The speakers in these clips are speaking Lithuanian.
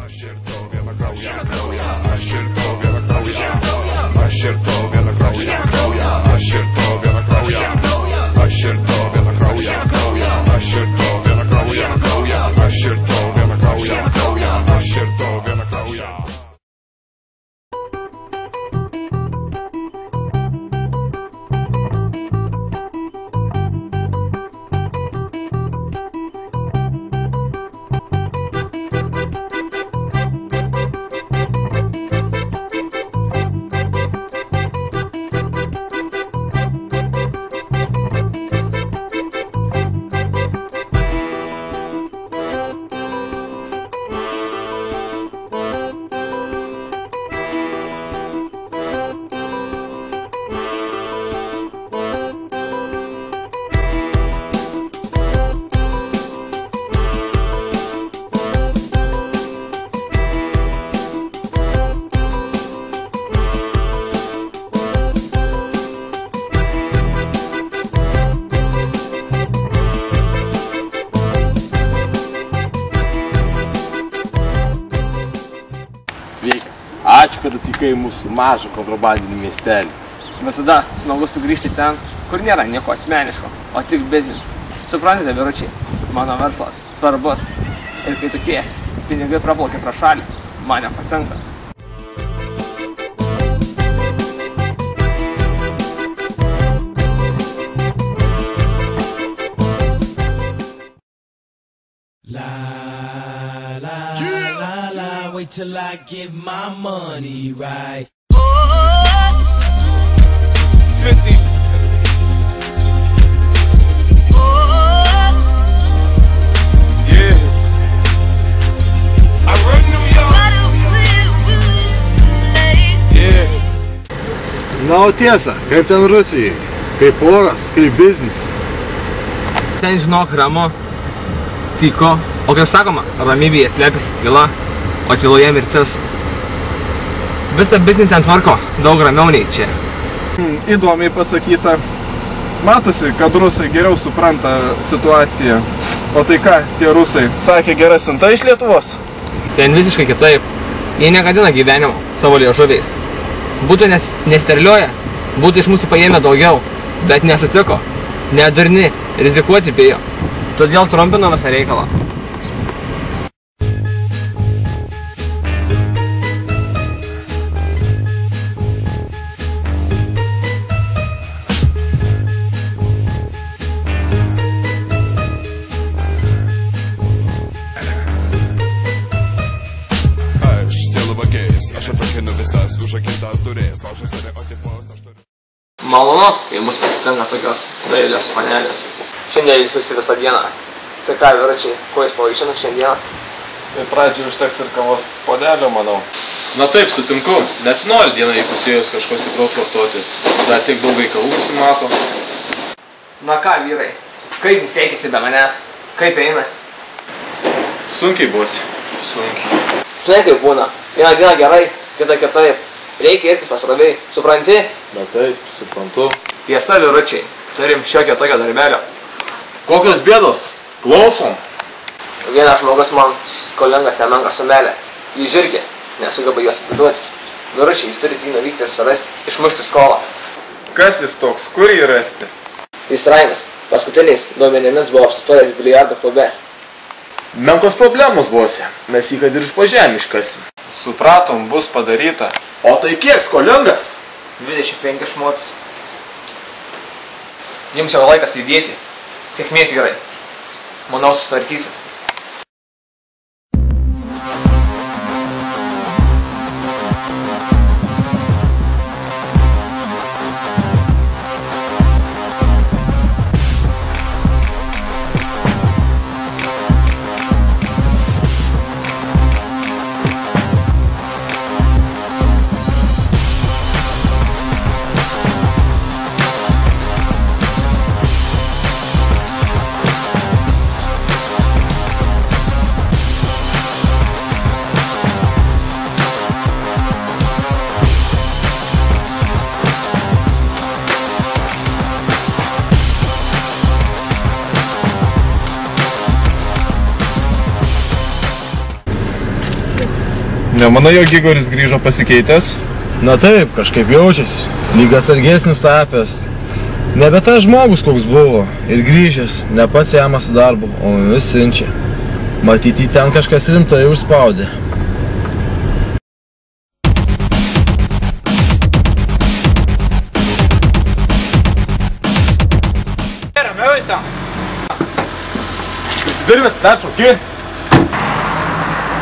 Aš ir to vieną kraują, aš ir to vieną kraują, aš ir to vieną kraują, aš ir to vieną kraują, aš ir to vieną kraują, aš ir to vieną kraują, aš ir to vieną kraują, aš ir to vieną kraują. Sveikas. Ačiū, kad atvykai į mūsų mažą kontrabandinį miestelį. Visada smagu sugrįžti ten, kur nėra nieko asmeniško, o tik biznis. Suprantate, vyručiai, mano verslas svarbus. Ir kai tokie pinigai praplaukia pro šalį, man nepatinka. Wait till I get my money right. 50. Yeah. I run New York. Yeah. Na, o tiesa, kaip ten Rusijai? Kaip oras, kaip biznis? Ten žinok ramu, tyko, o kaip sakoma, ramybėje slepiasi tyla, o tyloje mirtis. Visą biznį ten tvarko, daug ramiau nei čia. Įdomiai pasakyta. Matosi, kad rusai geriau supranta situaciją. O tai ką, tie rusai? Sakė, gera siunta iš Lietuvos? Ten visiškai kitaip. Jie negadina gyvenimo savo liežuviais. Būtų nesterlioja, būtų iš mūsų paėmę daugiau, bet nesutiko. Nedurni, rizikuoti bijo. Todėl trumpino visą reikalą. Malonu, kai mus pasitinka tokios dailios panelės. Šiandien ilsiuosi visą dieną. Tai ką, vyručiai, kuo jūs pavaišinat šiandieną? Tai pradžiai užteks ir kavos puodelio, manau. Na taip, sutinku, nesinori dieną įpusėjus kažko stipraus vartoti. Dar tiek daug reikalų nusimato. Na ką, vyrai, kaip jums sekėsi be manęs? Kaip einasi? Sunkiai buosi. Sunkiai. Žinai, kaip būna. Vieną dieną gerai, kitą kitaip. Reikia irtis pasroviai, supranti? Na taip, suprantu. Tiesa, vyručiai, turim šiokio tokio darbelio. Kokios bėdos? Klausom. Vienas žmogus man skolingas nemenką sumelę. Jį žirkė, nesugeba juos atiduoti. Vyručiai, jūs turite jį nuvykti ir surasti, išmušti skolą. Kas jis toks? Kur jį rasti? Jis Raimis, paskutiniais duomenimis buvo apsistojęs biliardo klube. Menkos problemos, bosi. Mes jį kad ir iš po žemę iškasim. Supratom, bus padaryta. O tai kiek skolingas? 25 šmotus. Jums jau laikas judėti. Sėkmės, vyrai. Manau, susitvarkysit. Nemanai, jog Igoris grįžo pasikeitęs? Na taip, kažkaip jaučiasi. Lyg atsargesnis tapęs. Nebe tas žmogus, koks buvo. Ir grįžęs, ne pats jamasi darbo, o vis siunčia. Matyti, ten kažkas rimtai užspaudė. Ramiau jis ten. Prisidirbęs, dar šauki.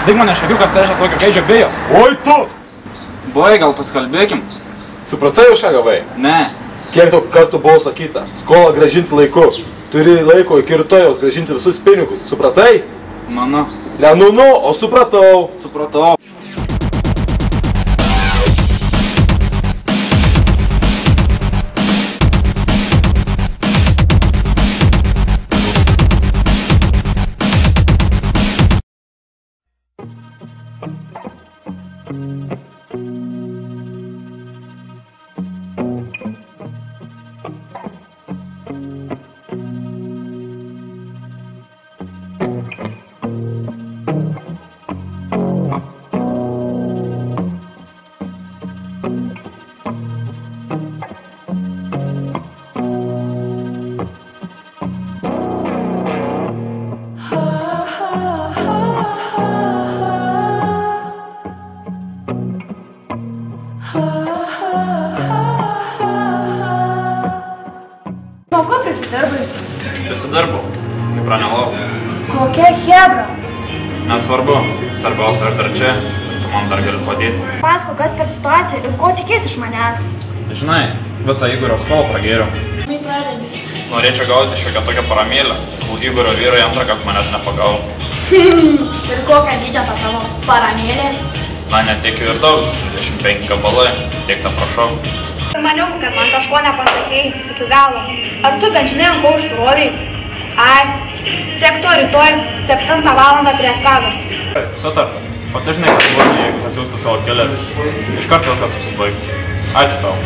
Dik mane šakiukas, tai aš tokio gaidžio bijo. Oi tu! Boj, gal pasikalbėkim? Supratai, už ką gavai? Ne. Kiek tokių kartų buvo sakyta? Skolą grąžinti laiku. Turi laiko iki rytojaus grąžinti visus pinigus. Supratai? Mano. Ne, o supratau. Supratau. Nuo ko prisidirbai? Prisidirbau, kaip pranelauks. Kokia hebra? Nesvarbu, svarbiausia aš dar čia, tu man dar gali padėti. Pasko, kas per situaciją ir ko tikės iš manęs? Žinai, visą Igorio skolą pragėriau. Norėčiau gauti šiokią tokią paramėlę, kol Igorio vyrai antrą kartą manęs nepagavo. Ir kokią dydžią ta tavo paramėlė? Na, netikiu ir daug, 25 gabalai, tiek tą prašau. Maniau, kad man kažko nepasakėjai iki galo. Ar tu bent žinai, ant ko užsirovei? Ai, tiek to rytoj 7 valandą prie stagas. Sutarta, pati žinai, kad buvo, jeigu atsiųstų savo keliarius. Iš karto viskas susibaigtų. Ačiū tau.